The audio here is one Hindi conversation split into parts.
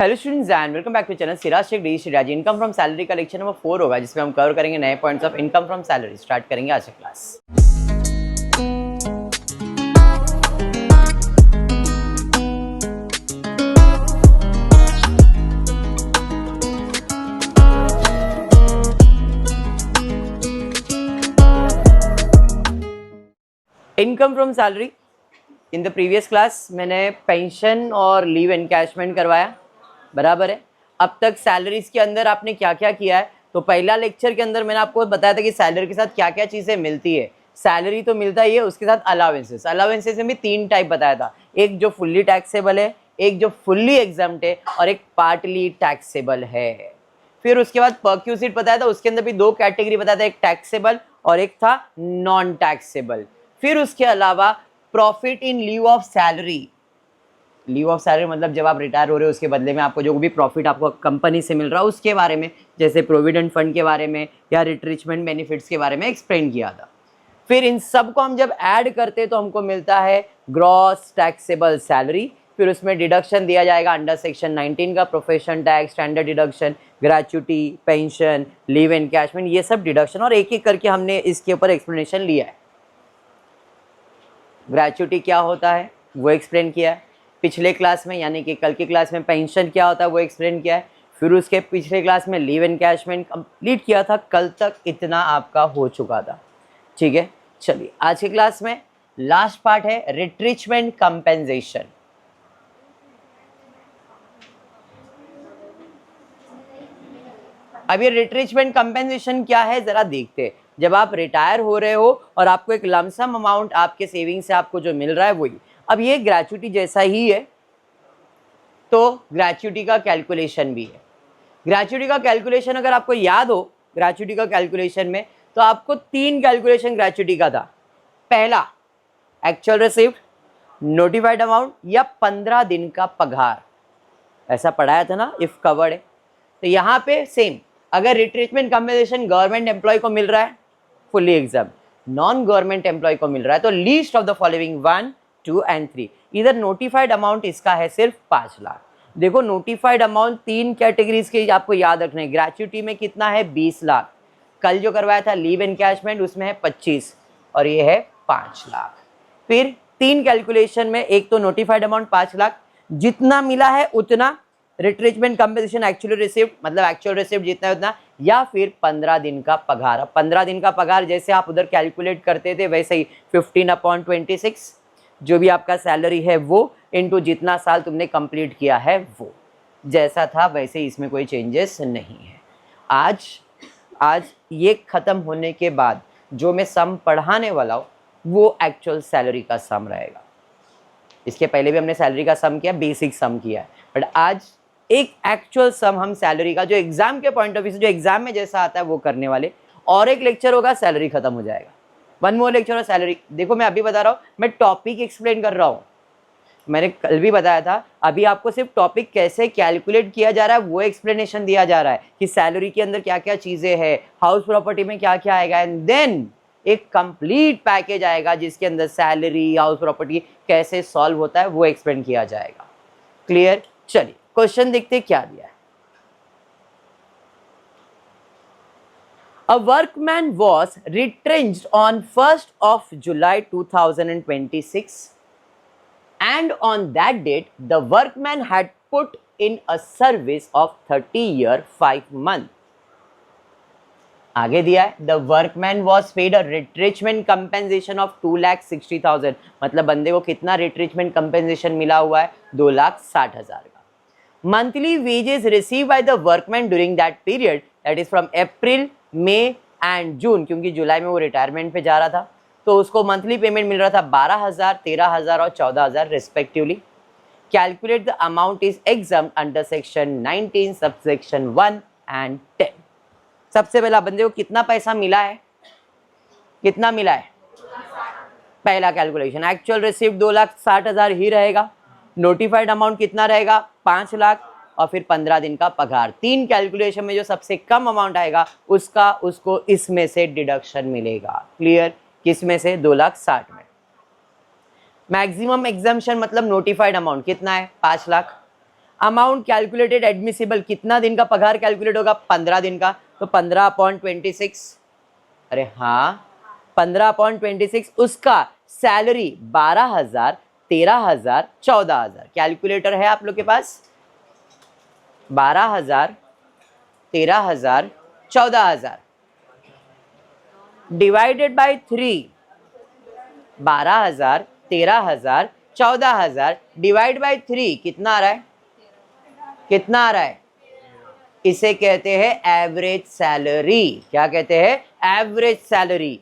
Hello students and welcome back to channel Siraj Shaikh D Siraj. Income from salary का लेक्चर नंबर 4 होगा, जिसमें हम कवर करेंगे नए points of income from salary. Start करेंगे आज से class. Income from salary in the previous class मैंने पेंशन और लीव एनकैशमेंट करवाया, बराबर है। अब तक सैलरीज के अंदर आपने क्या क्या किया है, तो पहला लेक्चर के अंदर मैंने आपको बताया था कि सैलरी के साथ क्या क्या चीज़ें मिलती है। सैलरी तो मिलता ही है, उसके साथ अलाउंसेस। अलाउंसेस में भी 3 टाइप बताया था, एक जो फुल्ली टैक्सेबल है, एक जो फुल्ली एग्जम्प्ट है और एक पार्टली टैक्सेबल है। फिर उसके बाद परक्यूसिट बताया था, उसके अंदर भी 2 कैटेगरी बताया था, एक टैक्सेबल और एक था नॉन टैक्सेबल। फिर उसके अलावा profit in leave of salary. Leave of salary मतलब जब आप रिटायर हो रहे हो उसके बदले में आपको जो भी प्रॉफिट आपको कंपनी से मिल रहा है उसके बारे में, जैसे प्रोविडेंट फंड के बारे में या रिट्रिचमेंट बेनिफिट्स के बारे में एक्सप्लेन किया था। फिर इन सब को हम जब ऐड करते तो हमको मिलता है ग्रॉस टैक्सेबल सैलरी। फिर उसमें डिडक्शन दिया जाएगा अंडर सेक्शन 19 का, profession tax, standard deduction, gratuity, pension, leave encashment, ये सब डिडक्शन। और एक एक करके हमने इसके ऊपर एक्सप्लेनेशन लिया है। ग्रेच्युटी क्या होता है वो एक्सप्लेन किया है पिछले क्लास में, यानी कि कल की क्लास में पेंशन क्या होता है वो एक्सप्लेन किया है। फिर उसके पिछले क्लास में लीव एनकैशमेंट कंप्लीट किया था। कल तक इतना आपका हो चुका था, ठीक है। चलिए आज की क्लास में लास्ट पार्ट है रिट्रिचमेंट कंपेंसेशन। अब ये रिट्रिचमेंट कंपेंसेशन क्या है जरा देखते हैं। जब आप रिटायर हो रहे हो और आपको एक लमसम अमाउंट आपके सेविंग से आपको जो मिल रहा है वही, अब ये ग्रेच्युटी जैसा ही है, तो ग्रेच्युटी का कैलकुलेशन भी है। ग्रेच्युटी का कैलकुलेशन अगर आपको याद हो, ग्रेच्युटी का कैलकुलेशन में तो आपको 3 कैलकुलेशन ग्रेच्युटी का था। पहला एक्चुअल रिसीव्ड, नोटिफाइड अमाउंट या 15 दिन का पगार, ऐसा पढ़ाया था ना, इफ कवर्ड है। तो यहाँ पे सेम, अगर रिट्रीटमेंट कंपेंसेशन गवर्नमेंट एम्प्लॉय को मिल रहा है fully exempt, non government employee को मिल रहा है तो least of the following 1, 2 and 3। इधर नोटिफाइड अमाउंट इसका है सिर्फ 5 लाख। देखो नोटिफाइड अमाउंट 3 कैटेगरीज के आपको याद रखने हैं। ग्रेच्युटी में कितना है 20 लाख, कल जो करवाया था लीव एनकैशमेंट उसमें है 25 और ये है 5 लाख। फिर 3 कैलकुलेशन में, एक तो नोटिफाइड अमाउंट 5 लाख, जितना मिला है उतना रिट्रीचमेंट कंपेंसेशन एक्चुअली रिसीव्ड, मतलब एक्चुअल रिसीव्ड जितना है उतना, या फिर 15 दिन का पगार। 15 दिन का पगार जैसे आप उधर कैलकुलेट करते थे वैसे ही 15/26 जो भी आपका सैलरी है वो इनटू जितना साल तुमने कंप्लीट किया है वो, जैसा था वैसे ही, इसमें कोई चेंजेस नहीं है। आज ये खत्म होने के बाद जो मैं सम पढ़ाने वाला हूँ वो एक्चुअल सैलरी का सम रहेगा। इसके पहले भी हमने सैलरी का सम किया, बेसिक सम किया है, बट आज एक एक्चुअल सम हम सैलरी का जो एग्जाम के पॉइंट ऑफ व्यू से, जो एग्जाम में जैसा आता है वो करने वाले। और एक लेक्चर होगा सैलरी खत्म हो जाएगा, 1 मोर लेक्चर और सैलरी। देखो मैं अभी बता रहा हूँ, मैं टॉपिक एक्सप्लेन कर रहा हूँ। मैंने कल भी बताया था, अभी आपको सिर्फ टॉपिक कैसे कैलकुलेट किया जा रहा है वो एक्सप्लेनेशन दिया जा रहा है कि सैलरी के अंदर क्या क्या चीजें हैं, हाउस प्रॉपर्टी में क्या क्या आएगा, एंड देन एक कंप्लीट पैकेज आएगा जिसके अंदर सैलरी, हाउस प्रॉपर्टी कैसे सॉल्व होता है वो एक्सप्लेन किया जाएगा। क्लियर? चलिए क्वेश्चन देखते क्या दिया है। A workman was retrenched on 1st of July 2026 and on that date the workman had put in a service of 30 year 5 month. आगे दिया है the workman was paid a retrenchment compensation of 2,60,000, मतलब बंदे को कितना रिट्रिचमेंट कंपेंसेशन मिला हुआ है 2,60,000 का। Monthly wages receive by the workman during that period, that is from April, May and June, क्योंकि जुलाई में वो रिटायरमेंट पे जा रहा था तो उसको मंथली पेमेंट मिल रहा था 12,000, 13,000 और 14,000 respectively. Calculate the amount is exempt under section 19 subsection 1 and 10। सबसे पहला बंदे को कितना पैसा मिला है, कितना मिला है, पहला कैलकुलेशन एक्चुअल रिसीव 2,60,000 ही रहेगा, नोटिफाइड अमाउंट कितना रहेगा 5 लाख, और फिर 15 दिन का पगार। 3 कैलकुलेशन में जो सबसे कम अमाउंट आएगा उसको इसमें से डिडक्शन मिलेगा। क्लियर? किस में से? 2,60,000 में। मैक्सिमम एग्जम्पशन मतलब नोटिफाइड अमाउंट कितना है 5 लाख। अमाउंट कैलकुलेटेड एडमिसिबल, कितना दिन का पगार कैलकुलेट होगा? 15 दिन का, तो 15/26, अरे हाँ 15/26, उसका सैलरी 12,000, 13,000, 14,000। कैलकुलेटर है आप लोग के पास? 12,000, 13,000, 14,000 डिवाइडेड बाय 3, 12,000, 13,000, 14,000 डिवाइड बाय 3 कितना आ रहा है? कितना आ रहा है? इसे कहते हैं एवरेज सैलरी। क्या कहते हैं? Average salary.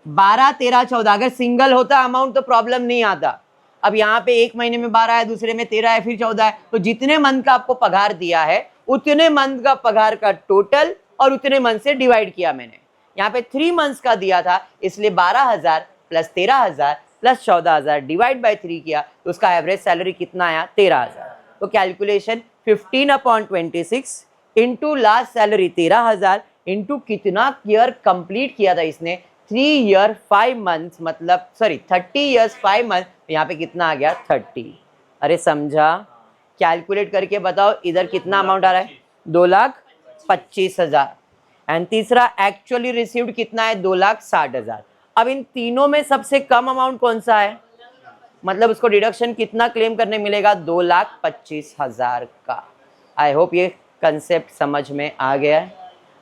12, 13, 14 अगर सिंगल होता अमाउंट तो प्रॉब्लम नहीं आता। अब यहाँ पे एक महीने में 12 है, दूसरे में 13 है, फिर 14 है, तो जितने मंथ का आपको पगार दिया है उतने मंथ का पगार का टोटल और उतने मंथ से डिवाइड किया मैंने। यहाँ पे 3 मंथ्स का दिया था, इसलिए 12,000 प्लस 13,000 प्लस 14,000 डिवाइड बाय 3 किया, तो उसका एवरेज सैलरी कितना आया? 13,000। तो calculation 15/26 into last salary 13,000 into कितना ईयर कंप्लीट किया था इसने? 3 ईयर 5 मंथ्स, मतलब सॉरी 30 ईयर्स 5 मंथ, यहाँ पे कितना आ गया? 30। अरे समझा? कैलकुलेट करके बताओ इधर कितना अमाउंट आ रहा है? 2,25,000। एंड तीसरा एक्चुअली रिसीव्ड कितना है? 2,60,000। अब इन तीनों में सबसे कम अमाउंट कौन सा है? मतलब उसको डिडक्शन कितना क्लेम करने मिलेगा? 2,25,000 का। आई होप ये कंसेप्ट समझ में आ गया है।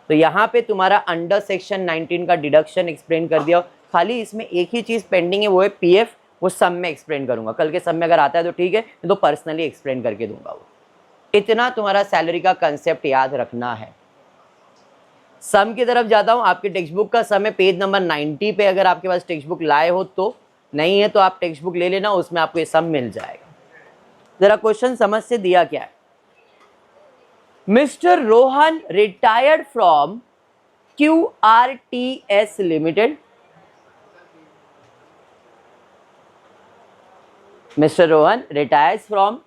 तो यहाँ पे तुम्हारा अंडर सेक्शन 19 का डिडक्शन एक्सप्लेन कर दिया। खाली इसमें एक ही चीज़ पेंडिंग है, वो है पीएफ। वो सम में एक्सप्लेन करूंगा, कल के सम में अगर आता है तो ठीक है, तो पर्सनली एक्सप्लेन करके दूंगा। वो इतना तुम्हारा सैलरी का कंसेप्ट याद रखना है। सम की तरफ जाता हूँ। आपके टेक्स्ट बुक का सम है पेज नंबर 90 पे। अगर आपके पास टेक्स्ट बुक लाए हो तो, नहीं है तो आप टेक्स्ट बुक ले लेना, उसमें आपको ये सम मिल जाएगा। जरा क्वेश्चन समझ से दिया क्या है। Mister Rohan retired from QRTS limited. Mister Rohan retires from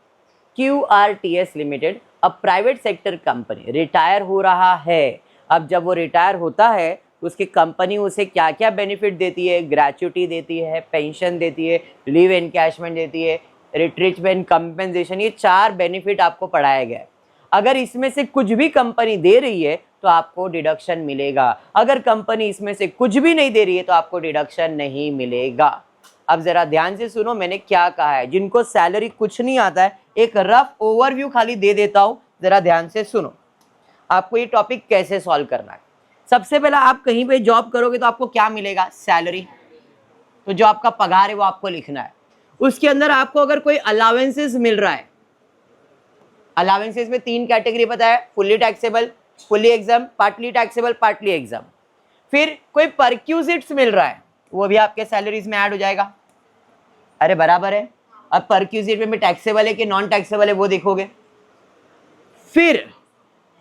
QRTS limited, a private sector company. Retire हो रहा है। अब जब वो रिटायर होता है तो उसकी कंपनी उसे क्या क्या बेनिफिट देती है? ग्रेच्युटी देती है, पेंशन देती है, लीव एनकैशमेंट देती है, रिट्रीचमेंट कंपेंसेशन। ये 4 बेनिफिट आपको पढ़ाया गया है। अगर इसमें से कुछ भी कंपनी दे रही है तो आपको डिडक्शन मिलेगा। अगर कंपनी इसमें से कुछ भी नहीं दे रही है तो आपको डिडक्शन नहीं मिलेगा। अब जरा ध्यान से सुनो मैंने क्या कहा है। जिनको सैलरी कुछ नहीं आता है, एक रफ ओवरव्यू खाली दे देता हूं, जरा ध्यान से सुनो। आपको ये टॉपिक कैसे सॉल्व करना है। सबसे पहला, आप कहीं पे जॉब करोगे तो आपको क्या मिलेगा? सैलरी। तो जो आपका पगार है वो आपको लिखना है। उसके अंदर आपको अगर कोई अलाउंसेस मिल रहा है, अलाउंसेस में 3 कैटेगरी पता है, fully taxable, fully exempt, partly taxable, partly exam. फिर कोई परक्यूजिट्स मिल रहा है, वो भी आपके सैलरीज में ऐड हो जाएगा। अरे बराबर है। अब परक्यूजिट में टैक्सेबल है कि नॉन टैक्सेबल है वो देखोगे। फिर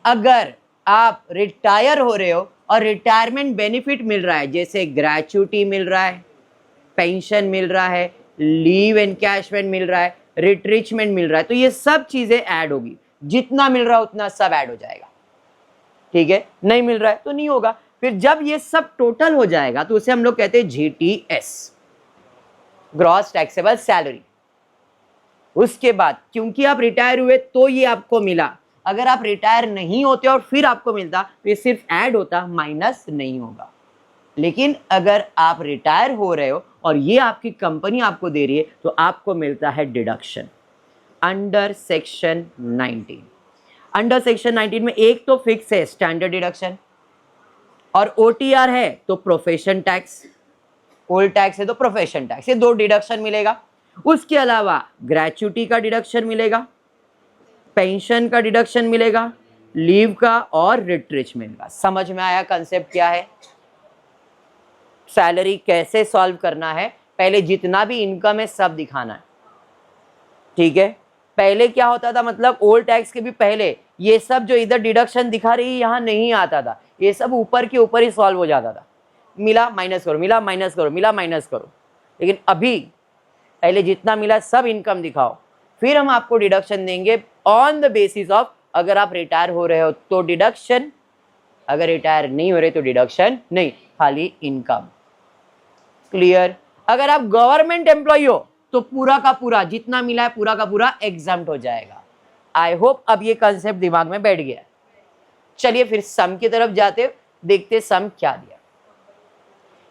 अगर आप रिटायर हो रहे हो और रिटायरमेंट बेनिफिट मिल रहा है, जैसे ग्रेच्युटी मिल रहा है, पेंशन मिल रहा है, लीव एनकैशमेंट मिल रहा है, रिट्रीचमेंट मिल रहा है, तो ये सब चीजें ऐड होगी। जितना मिल रहा है उतना सब ऐड हो जाएगा। ठीक है, नहीं मिल रहा है तो नहीं होगा। फिर जब ये सब टोटल हो जाएगा तो उसे हम लोग कहते हैं GTS, ग्रॉस टैक्सेबल सैलरी। उसके बाद क्योंकि आप रिटायर हुए तो ये आपको मिला। अगर आप रिटायर नहीं होते और फिर आपको मिलता तो ये सिर्फ ऐड होता, माइनस नहीं होगा। लेकिन अगर आप रिटायर हो रहे हो और ये आपकी कंपनी आपको दे रही है तो आपको मिलता है deduction under section 19। Under section 19 में एक तो फिक्स है स्टैंडर्ड डिडक्शन, और OTR है तो प्रोफेशन टैक्स, ओल्ड टैक्स है तो प्रोफेशन टैक्स। ये 2 डिडक्शन मिलेगा। उसके अलावा ग्रेच्युटी का डिडक्शन मिलेगा, पेंशन का डिडक्शन मिलेगा, लीव का और रिट्रीचमेंट का। समझ में आया कंसेप्ट क्या है? सैलरी कैसे सॉल्व करना है, पहले जितना भी इनकम है सब दिखाना है। ठीक है, पहले क्या होता था, मतलब ओल्ड टैक्स के भी पहले ये सब जो इधर डिडक्शन दिखा रही है यहाँ नहीं आता था। ये सब ऊपर के ऊपर ही सॉल्व हो जाता था। मिला माइनस करो, मिला माइनस करो, मिला माइनस करो। लेकिन अभी पहले जितना मिला सब इनकम दिखाओ, फिर हम आपको डिडक्शन देंगे ऑन द बेसिस ऑफ अगर आप रिटायर हो रहे हो तो डिडक्शन, अगर रिटायर नहीं हो रहे तो डिडक्शन नहीं, खाली इनकम। क्लियर? अगर आप गवर्नमेंट एम्प्लॉय हो तो पूरा का पूरा जितना मिला है पूरा का पूरा एग्जम्प्ट हो जाएगा। आई होप अब ये कंसेप्ट दिमाग में बैठ गया। चलिए फिर सम की तरफ जाते, देखते सम क्या दिया।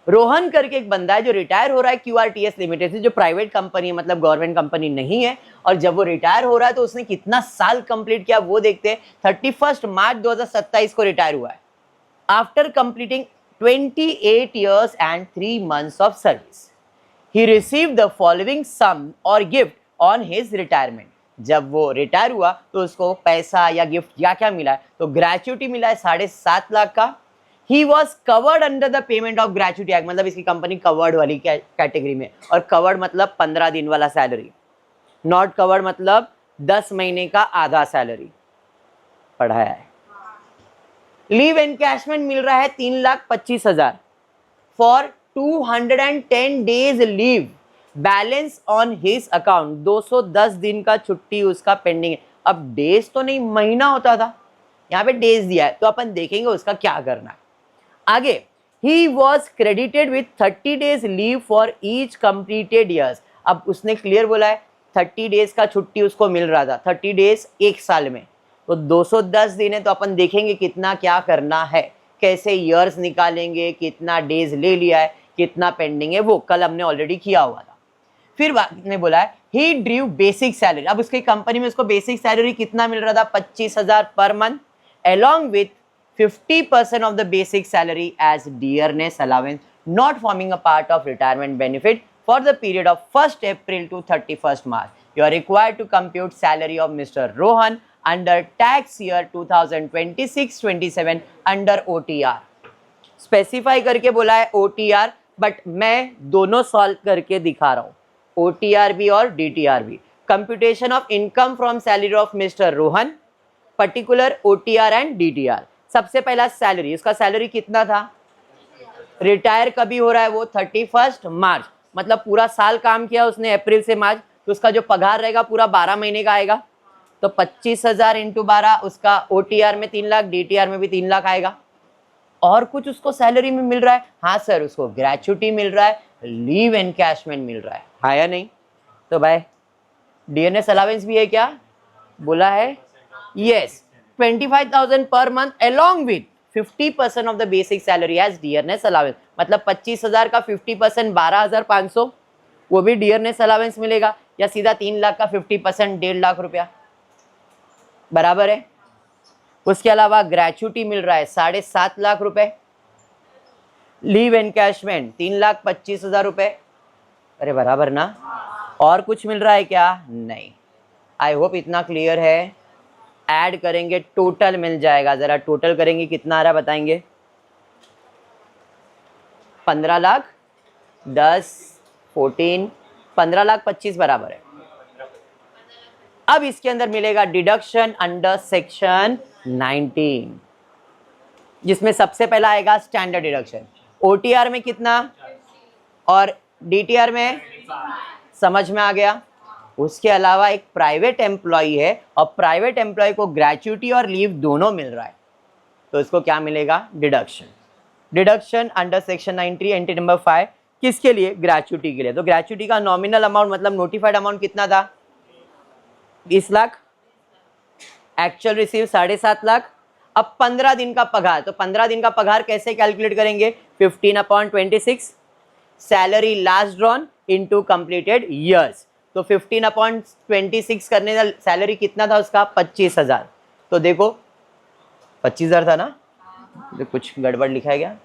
रोहन करके एक बंदा है जो रिटायर हो रहा है QRTS लिमिटेड से, जो प्राइवेट कंपनी है, मतलब गवर्नमेंट कंपनी नहीं है। और जब वो रिटायर हो रहा है तो उसने कितना साल कंप्लीट किया वो देखते हैं। 31 मार्च 2027 को रिटायर हुआ है। After completing 28 years and 3 months of service, he received the following sum or gift on his retirement. जब वो रिटायर हुआ तो उसको पैसा या गिफ्ट या क्या मिला है, तो ग्रेच्युटी मिला है 7.5 लाख का। He was covered under the payment of gratuity act, मतलब इसकी कंपनी कवर्ड वाली कैटेगरी में। और कवर्ड मतलब 15 दिन वाला सैलरी, नॉट कवर्ड मतलब 10 महीने का आधा सैलरी पढ़ाया है। लीव एनकैशमेंट मिल रहा है 3,25,000 for 210 days leave balance on his account. 210 दिन का छुट्टी उसका पेंडिंग है। अब डेज तो नहीं, महीना होता था, यहाँ पे डेज दिया है, तो अपन देखेंगे उसका क्या करना है आगे। He was credited with 30 days leave for each completed years. अब उसने क्लियर बोला है 30 days का छुट्टी उसको मिल रहा था, 30 days एक साल में, तो 210 दिन है। तो अपन देखेंगे कितना क्या करना है, कैसे ईयर्स निकालेंगे, कितना डेज ले लिया है, कितना पेंडिंग है, वो कल हमने ऑलरेडी किया हुआ था। फिर बाद में बोला है ही ड्रीव बेसिक सैलरी। अब उसकी कंपनी में उसको बेसिक सैलरी कितना मिल रहा था, 25,000 per month, along with 50% of the basic salary as dearness allowance, not forming a part of retirement benefit for the period of 1st April to 31st March. You are required to compute salary of Mr. Rohan under tax year 2026-27 under OTR. Specify करके बोला है OTR, बट मैं दोनों सॉल्व करके दिखा रहा हूँ, OTR भी और DTR भी। Computation of income from salary of mister Rohan, particular OTR and DTR। सबसे पहला सैलरी, उसका सैलरी कितना था, रिटायर कभी हो रहा है वो 31 मार्च, मतलब पूरा साल काम किया उसने अप्रैल से मार्च, तो उसका जो पगार रहेगा पूरा 12 महीने का आएगा। तो 25,000 इंटू 12, उसका OTR में 3 लाख, DTR में भी 3 लाख आएगा। और कुछ उसको सैलरी में मिल रहा है, हाँ सर उसको ग्रेच्युटी मिल रहा है, लीव एनकैशमेंट मिल रहा है या नहीं। तो भाई DNS अलावेंस भी है क्या, बोला है yes, 25,000 per month along with 50% of the basic salary as dearness allowance, मतलब 25,000 का 50% 12,500, वो भी dearness allowance मिलेगा, या सीधा 3 लाख का 50% 1.5 लाख रुपया बराबर है। उसके अलावा ग्रेच्युटी मिल रहा है 7.5 लाख रुपए, लीव एनकैशमेंट 3,25,000 रुपए, अरे बराबर ना। और कुछ मिल रहा है क्या, नहीं। आई होप इतना क्लियर है। ऐड करेंगे टोटल मिल जाएगा, जरा टोटल करेंगे कितना आ रहा है बताएंगे। 15 लाख 10 14 15 लाख 25 बराबर है। अब इसके अंदर मिलेगा डिडक्शन अंडर सेक्शन 19, जिसमें सबसे पहला आएगा स्टैंडर्ड डिडक्शन। OTR में कितना और DTR में, समझ में आ गया। उसके अलावा एक प्राइवेट एम्प्लॉय है और प्राइवेट एम्प्लॉय को ग्रेच्युटी और लीव दोनों मिल रहा है, तो इसको क्या मिलेगा, deduction. Deduction under section 93 entry number 5, किसके लिए, ग्रेच्युटी के लिए। तो ग्रेच्युटी का नॉमिनल अमाउंट मतलब नोटिफाइड अमाउंट कितना था, 20 लाख, एक्चुअल रिसीव 7.5 लाख। अब 15 दिन का पगार, तो 15 दिन का पगार कैसे कैलकुलेट करेंगे, 15/26 salary last drawn into completed years. तो 15/26 करने का सैलरी कितना था उसका, 25,000। तो देखो 25,000 था ना, तो कुछ गड़बड़ लिखा है क्या,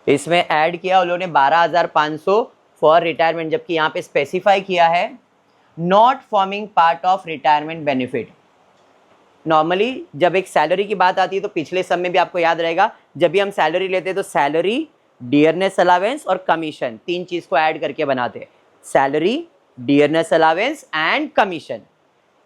इसमें ऐड किया उन लोगों ने 12,500 फॉर रिटायरमेंट, जबकि यहाँ पे स्पेसिफाई किया है not forming part of retirement benefit. Normally जब एक सैलरी की बात आती है तो पिछले सब में भी आपको याद रहेगा, जब भी हम सैलरी लेते हैं तो सैलरी, डियरनेस अलावेंस और कमीशन, 3 चीज को ऐड करके बनाते हैं, salary, dearness allowance and commission.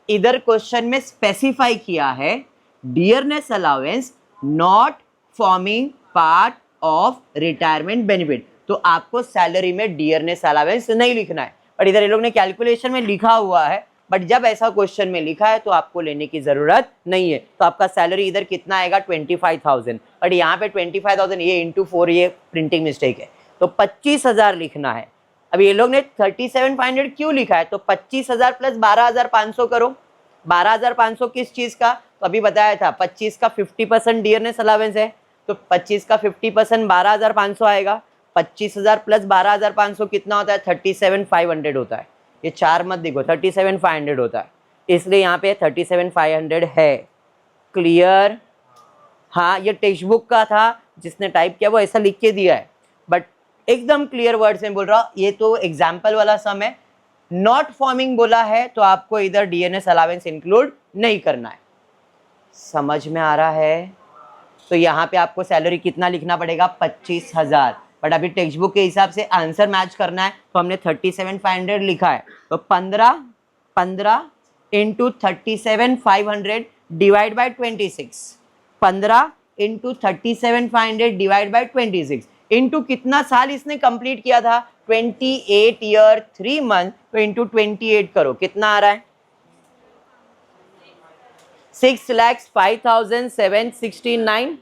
इधर क्वेश्चन में स्पेसिफाई किया है dearness allowance not forming part of retirement benefit, तो आपको सैलरी में डियरनेस अलावेंस नहीं लिखना है, बट इधर ये लोग ने कैलकुलेशन में लिखा हुआ है, बट जब ऐसा क्वेश्चन में लिखा है तो आपको लेने की जरूरत नहीं है। तो आपका सैलरी इधर कितना आएगा, 25,000, बट यहाँ पे 25,000 ये इंटू 4 ये प्रिंटिंग मिस्टेक है, तो 25,000 लिखना है। अब ये लोग ने 37,500 क्यों लिखा है, तो 25,000 प्लस 12,500 करो। 12,500 किस चीज का, तो अभी बताया था 25 का 50% डियरनेस अलावेंस है, तो 25 का 50% 12,500 आएगा। 25,000 प्लस 12,500 कितना होता है, 37,500 होता है। ये 4 मत देखो, 37,500 होता है, इसलिए यहाँ पे 37,500 है। क्लियर? हाँ, ये टेक्स्ट बुक का था, जिसने टाइप किया वो ऐसा लिख के दिया है, बट एकदम क्लियर वर्ड्स में बोल रहा हूँ, ये तो एग्जाम्पल वाला सम है। नॉट फॉर्मिंग बोला है तो आपको इधर डीएनएस अलावेंस इंक्लूड नहीं करना है। समझ में आ रहा है? तो यहाँ पे आपको सैलरी कितना लिखना पड़ेगा, 25,000, बट अभी टेक्स्ट बुक के हिसाब से आंसर मैच करना है, तो हमने 37,500 लिखा है, तो 15 into 37,500 divide by 26, 15 into 37,500 divide by 26 into कितना साल इसने कंप्लीट किया था, 28 ईयर 3 मंथ, तो इंटू 28 करो, कितना आ रहा है, 6,05,769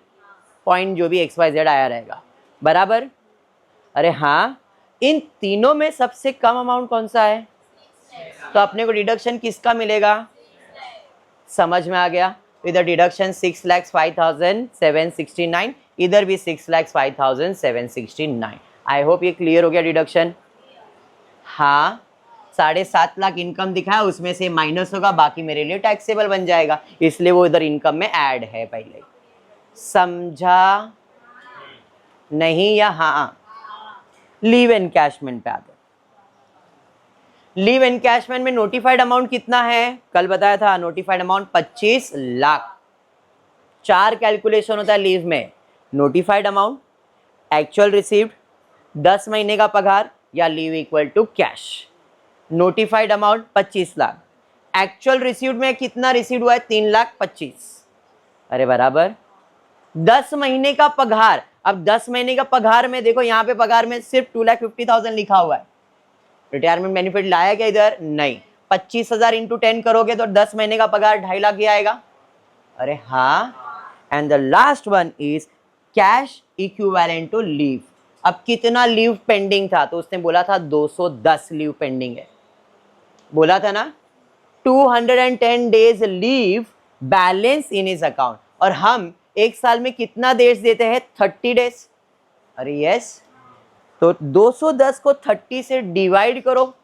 पॉइंट जो भी XYZ आया रहेगा, बराबर। अरे हाँ, इन तीनों में सबसे कम अमाउंट कौन सा है, तो अपने को डिडक्शन किसका मिलेगा, समझ में आ गया। इधर डिडक्शन 6,05,769, इधर भी 6,05,769। आई होप ये क्लियर हो गया डिडक्शन। हाँ, 7.5 लाख इनकम दिखा है, उसमें से माइनस होगा, बाकी मेरे लिए टैक्सेबल बन जाएगा, इसलिए वो इधर इनकम में ऐड है पहले। समझा नहीं या हाँ? लीव एनकैशमेंट पे आते। लीव एनकैशमेंट में नोटिफाइड अमाउंट कितना है, कल बताया था, नोटिफाइड अमाउंट 25 लाख। 4 कैलकुलेशन होता है लीव में, नोटिफाइड अमाउंट, एक्चुअल रिसीव्ड, 10 महीने का पगार, या leave equal to cash. Notified amount 25 lakh, actual received में कितना रिसीव्ड हुआ है, 3,25,000, अरे बराबर। 10 महीने का पगार, अब 10 महीने का पगार में देखो, यहाँ पे पगार में सिर्फ 2,50,000 लिखा हुआ है, रिटायरमेंट बेनिफिट लाया क्या इधर, नहीं। 25,000 इंटू 10 करोगे तो 10 महीने का पगार 2.5 लाख ही आएगा, अरे हाँ। And the last one is cash equivalent to leave. अब कितना लीव पेंडिंग था, तो उसने बोला था 210 लीव पेंडिंग है, बोला था ना, 210 days leave balance in his account, और हम एक साल में कितना डेज देते हैं, 30 डेज, अरे यस। तो 210 को 30 से डिवाइड करो,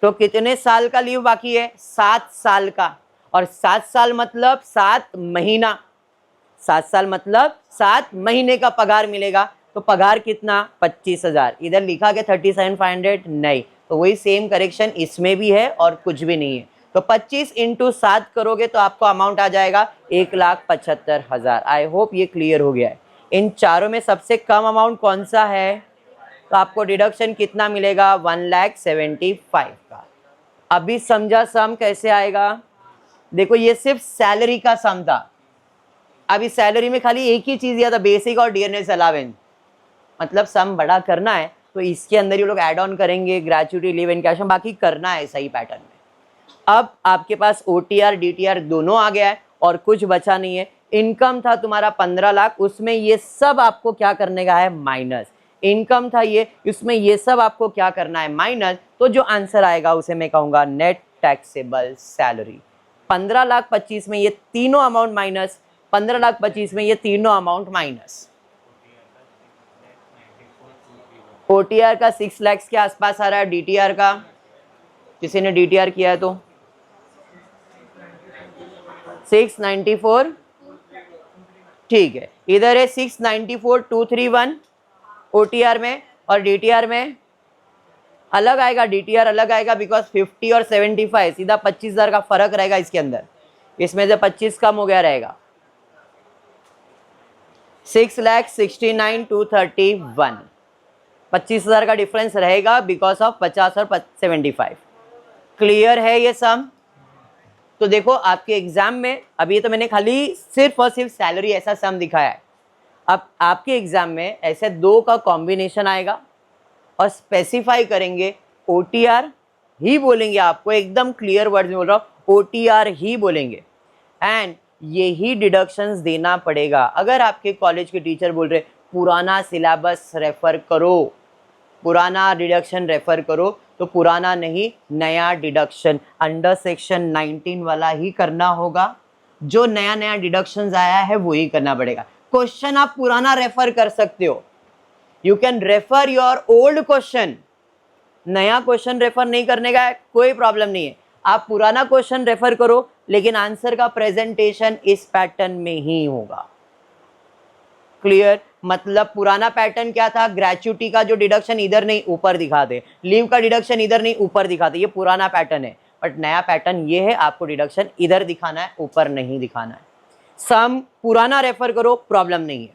तो कितने साल का लीव बाकी है, 7 साल का, और 7 साल मतलब 7 महीना, 7 साल मतलब 7 महीने का पगार मिलेगा, तो पगार कितना, 25,000। इधर लिखा गया 37,500, नहीं, तो वही सेम करेक्शन इसमें भी है और कुछ भी नहीं है, तो 25 इंटू 7 करोगे तो आपको अमाउंट आ जाएगा 1,75,000। आई होप ये क्लियर हो गया है। इन चारों में सबसे कम अमाउंट कौन सा है, तो आपको डिडक्शन कितना मिलेगा, 1,75,000 का। अभी समझा सम कैसे आएगा, देखो ये सिर्फ सैलरी का सम था, अभी सैलरी में खाली एक ही चीज दिया था, बेसिक और डीएनएस अलावेंस, मतलब सम बड़ा करना है तो इसके अंदर ये लोग ऐड ऑन करेंगे, ग्रेच्युटी, लीव एनकैशमेंट, बाकी करना है सही पैटर्न में। अब आपके पास ओटीआर डीटीआर दोनों आ गया है और कुछ बचा नहीं है। इनकम था तुम्हारा 15 लाख, उसमें ये सब आपको क्या करने का है, माइनस। इनकम था ये, इसमें ये सब आपको क्या करना है, माइनस। तो जो आंसर आएगा उसे मैं कहूंगा नेट टैक्सेबल सैलरी। 15,25,000 में ये तीनों अमाउंट माइनस, 15,25,000 में ये तीनों अमाउंट माइनस। ओटीआर का 6 लाख के आसपास आ रहा है, डीटीआर का, किसी ने डीटीआर किया है तो 694, ठीक है, इधर है 694,231 ओटीआर में, और डीटीआर में अलग आएगा, डीटीआर अलग आएगा, बिकॉज 50 और 75 सीधा 25,000 का फर्क रहेगा इसके अंदर, इसमें से 25 कम हो गया रहेगा। 6,69,231, 25,000 का डिफरेंस रहेगा बिकॉज ऑफ 50 और 75। क्लियर है ये सम? तो देखो आपके एग्जाम में, अभी तो मैंने खाली सिर्फ और सिर्फ सैलरी ऐसा सम दिखाया है, अब आपके एग्जाम में ऐसे दो का कॉम्बिनेशन आएगा और स्पेसिफाई करेंगे, ओटीआर ही बोलेंगे, आपको एकदम क्लियर वर्ड में बोल रहा हूँ, ओटीआर ही बोलेंगे, एंड यही डिडक्शंस देना पड़ेगा। अगर आपके कॉलेज के टीचर बोल रहे पुराना सिलेबस रेफर करो, पुराना डिडक्शन रेफर करो, तो पुराना नहीं नया डिडक्शन अंडर सेक्शन 19 वाला ही करना होगा। जो नया नया डिडक्शंस आया है वो ही करना पड़ेगा। क्वेश्चन आप पुराना रेफर कर सकते हो, you can refer your old question. नया क्वेश्चन रेफर नहीं करने का कोई प्रॉब्लम नहीं है, आप पुराना क्वेश्चन रेफर करो, लेकिन आंसर का प्रेजेंटेशन इस पैटर्न में ही होगा। क्लियर? मतलब पुराना पैटर्न क्या था, ग्रेच्युटी का जो डिडक्शन इधर नहीं ऊपर दिखा दे, लीव का डिडक्शन इधर नहीं ऊपर दिखा दे, ये पुराना पैटर्न है। बट नया पैटर्न ये है, आपको डिडक्शन इधर दिखाना है, ऊपर नहीं दिखाना है। सम पुराना रेफर करो, प्रॉब्लम नहीं है।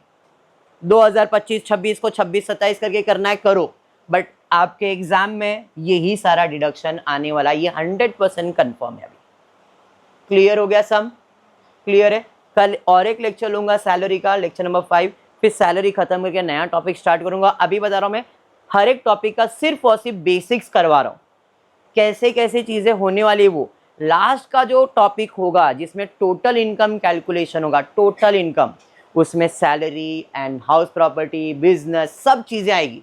2025-26 को 26-27 करके करना है करो, बट आपके एग्जाम में यही सारा डिडक्शन आने वाला, ये 100% कंफर्म है। अभी क्लियर हो गया? सम क्लियर है? कल और एक लेक्चर लूंगा सैलरी का, लेक्चर नंबर 5, फिर सैलरी खत्म करके नया टॉपिक स्टार्ट करूंगा। अभी बता रहा हूं मैं हर एक टॉपिक का सिर्फ और सिर्फ बेसिक्स करवा रहा हूं, कैसे कैसे चीजें होने वाली है। वो लास्ट का जो टॉपिक होगा जिसमें टोटल इनकम कैलकुलेशन होगा, टोटल इनकम, उसमें salary and house property, business, सब चीजें आएगी।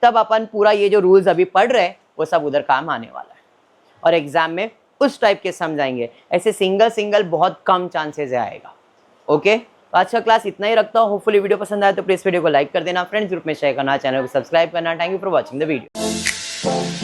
तब अपन पूरा ये जो रूल्स अभी पढ़ रहे हैं वो सब उधर काम आने वाला है, और एग्जाम में उस टाइप के समझाएंगे। ऐसे सिंगल सिंगल बहुत कम चांसेस आएगा। ओके, तो आज का क्लास इतना ही रखता हूँ। होपफुली वीडियो पसंद आए तो प्लीज वीडियो को लाइक कर देना, फ्रेंड्स ग्रुप में शेयर करना, चैनल को सब्सक्राइब करना। Thank you for watching the video.